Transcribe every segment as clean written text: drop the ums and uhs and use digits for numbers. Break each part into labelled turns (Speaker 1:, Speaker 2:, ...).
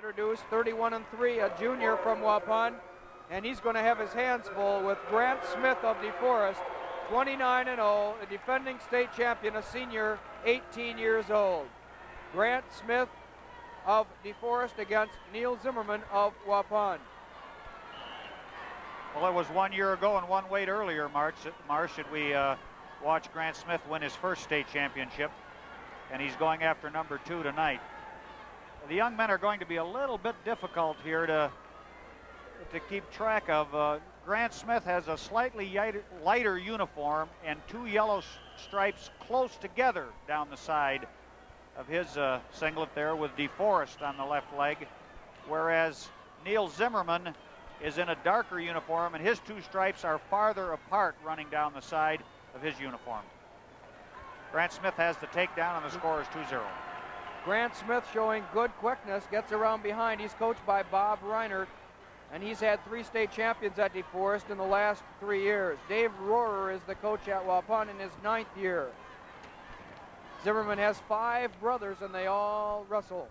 Speaker 1: introduce, 31-3, a junior from Waupun, and he's going to have his hands full with Grant Smith of DeForest, 29-0, a defending state champion, a senior, 18 years old. Grant Smith of DeForest against Neil Zimmerman of Waupun.
Speaker 2: Well, it was 1 year ago and 1 weight earlier, Marsh, should we watch Grant Smith win his first state championship, and he's going after number 2 tonight. The young men are going to be a little bit difficult here to keep track of. Grant Smith has a slightly lighter uniform and 2 yellow stripes close together down the side of his singlet there with DeForest on the left leg, whereas Neil Zimmerman is in a darker uniform and his 2 stripes are farther apart running down the side of his uniform. Grant Smith has the takedown and the score is 2-0.
Speaker 1: Grant Smith showing good quickness, gets around behind. He's coached by Bob Reinert, and he's had 3 state champions at DeForest in the last 3 years. Dave Rohrer is the coach at Waupun in his 9th year. Zimmerman has 5 brothers, and they all wrestle.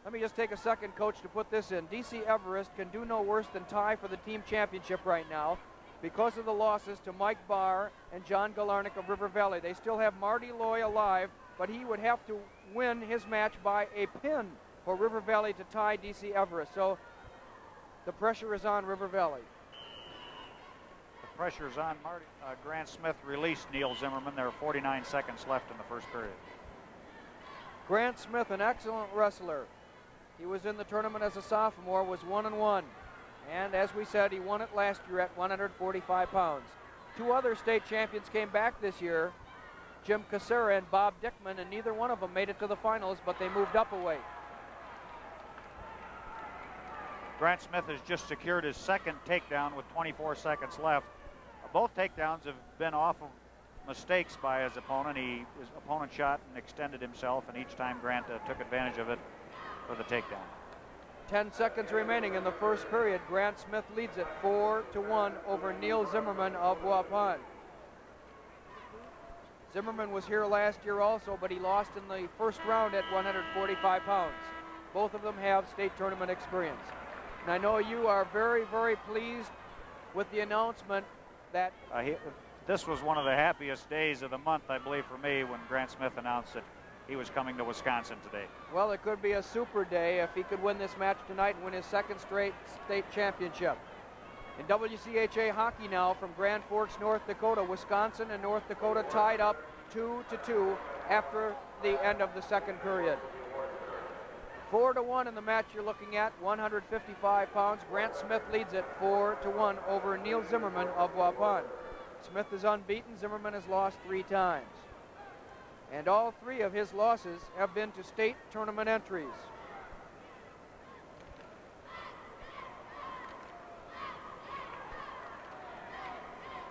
Speaker 1: Let me just take a second, Coach, to put this in. D.C. Everest can do no worse than tie for the team championship right now because of the losses to Mike Barr and John Galarnik of River Valley. They still have Marty Loy alive, but he would have to win his match by a pin for River Valley to tie D.C. Everest. So the pressure is on River Valley.
Speaker 2: The pressure is on Marty. Grant Smith released Neil Zimmerman. There are 49 seconds left in the first period.
Speaker 1: Grant Smith, an excellent wrestler. He was in the tournament as a sophomore, was 1-1. And as we said, he won it last year at 145 pounds. 2 other state champions came back this year, Jim Casera and Bob Dickman, and neither one of them made it to the finals, but they moved up a weight.
Speaker 2: Grant Smith has just secured his 2nd takedown with 24 seconds left. Both takedowns have been off of mistakes by his opponent. His opponent shot and extended himself, and each time Grant took advantage of it for the takedown.
Speaker 1: 10 seconds remaining in the first period. Grant Smith leads it 4-1 over Neil Zimmerman of Waupun. Zimmerman was here last year also, but he lost in the first round at 145 pounds. Both of them have state tournament experience. And I know you are very, very pleased with the announcement that
Speaker 2: this was one of the happiest days of the month, I believe, for me when Grant Smith announced that he was coming to Wisconsin today.
Speaker 1: Well, it could be a super day if he could win this match tonight and win his 2nd straight state championship. In WCHA hockey now from Grand Forks, North Dakota, Wisconsin and North Dakota tied up 2-2 after the end of the 2nd period. 4-1 in the match you're looking at, 155 pounds. Grant Smith leads it 4-1 over Neil Zimmerman of Waupun. Smith is unbeaten. Zimmerman has lost 3 times. And all 3 of his losses have been to state tournament entries.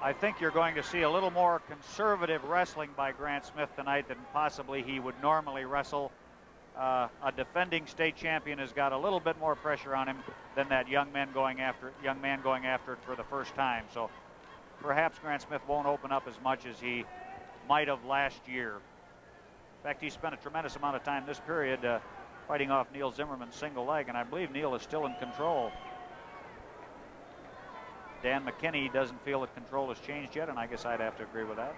Speaker 2: I think you're going to see a little more conservative wrestling by Grant Smith tonight than possibly he would normally wrestle. A defending state champion has got a little bit more pressure on him than that young man going after it for the first time. So perhaps Grant Smith won't open up as much as he might have last year. In fact, he spent a tremendous amount of time this period fighting off Neil Zimmerman's single leg, and I believe Neil is still in control. Dan McKinney doesn't feel that control has changed yet, and I guess I'd have to agree with that.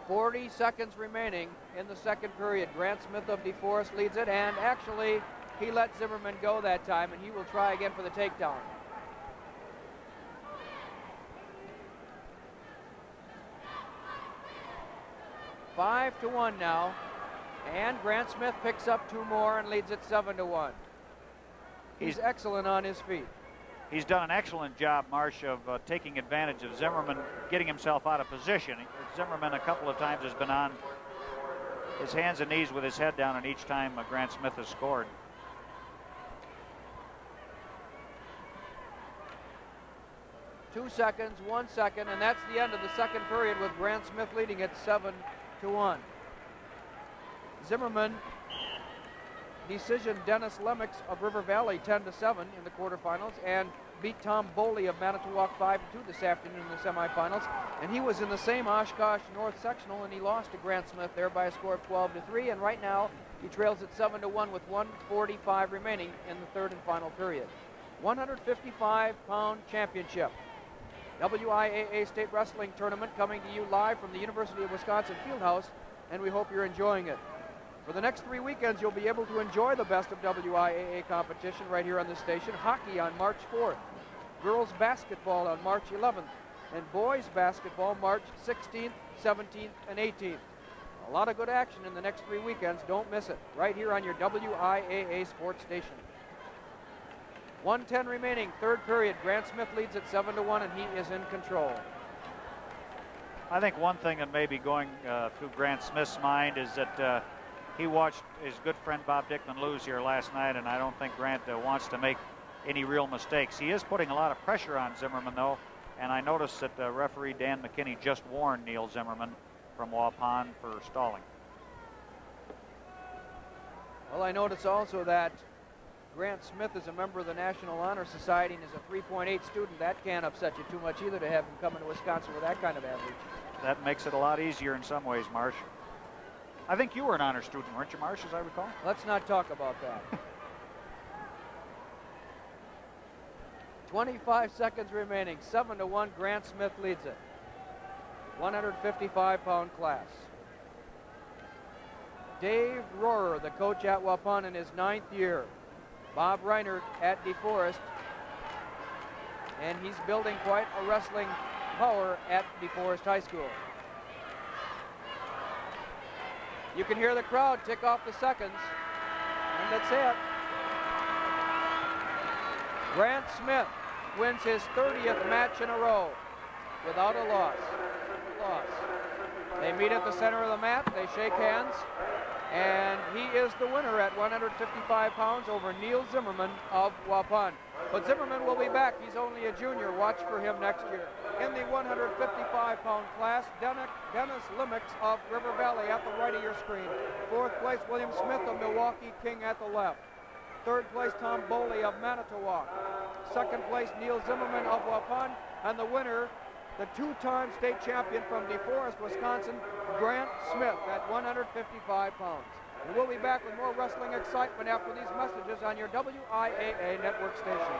Speaker 1: 40 seconds remaining in the 2nd period. Grant Smith of DeForest leads it, and actually he let Zimmerman go that time, and he will try again for the takedown. Five to 1 now, and Grant Smith picks up 2 more and leads it 7-1. He's excellent on his feet.
Speaker 2: He's done an excellent job, Marsh, of taking advantage of Zimmerman getting himself out of position. Zimmerman a couple of times has been on his hands and knees with his head down, and each time Grant Smith has scored.
Speaker 1: Two seconds, 1 second, and that's the end of the 2nd period with Grant Smith leading it 7-1. Zimmerman decision Dennis Lemix of River Valley 10-7 in the quarterfinals, and beat Tom Boley of Manitowoc 5-2 this afternoon in the semifinals. And he was in the same Oshkosh North sectional, and he lost to Grant Smith there by a score of 12-3. And right now He trails at 7-1 with 1:45 remaining in the third and final period. 155-pound championship. WIAA State Wrestling Tournament coming to you live from the University of Wisconsin Fieldhouse, and we hope you're enjoying it. For the next 3 weekends, you'll be able to enjoy the best of WIAA competition right here on this station. Hockey on March 4th, girls basketball on March 11th, and boys basketball March 16th, 17th, and 18th. A lot of good action in the next 3 weekends. Don't miss it. Right here on your WIAA sports station. 1:10 remaining, third period. Grant Smith leads at 7-1, and he is in control.
Speaker 2: I think one thing that may be going through Grant Smith's mind is that he watched his good friend Bob Dickman lose here last night, and I don't think Grant wants to make any real mistakes. He is putting a lot of pressure on Zimmerman, though, and I noticed that referee Dan McKinney just warned Neil Zimmerman from Waupun for stalling.
Speaker 1: Well, I notice also that Grant Smith is a member of the National Honor Society and is a 3.8 student. That can't upset you too much either, to have him coming to Wisconsin with that kind of average.
Speaker 2: That makes it a lot easier in some ways, Marsh. I think you were an honor student, weren't you, Marsh, as I recall?
Speaker 1: Let's not talk about that. 25 seconds remaining. 7-1, Grant Smith leads it. 155-pound class. Dave Rohrer, the coach at Waupun in his 9th year. Bob Reinert at DeForest. And he's building quite a wrestling power at DeForest High School. You can hear the crowd tick off the seconds. And that's it. Grant Smith wins his 30th match in a row without a loss. They meet at the center of the mat, they shake hands, and he is the winner at 155 pounds over Neil Zimmerman of Waupun. But Zimmerman will be back. He's only a junior. Watch for him next year. In the 155-pound class, Dennis Limix of River Valley at the right of your screen. 4th place, William Smith of Milwaukee, King at the left. 3rd place, Tom Boley of Manitowoc. 2nd place, Neil Zimmerman of Waupun. And the winner, the 2-time state champion from DeForest, Wisconsin, Grant Smith at 155 pounds. And we'll be back with more wrestling excitement after these messages on your WIAA network station.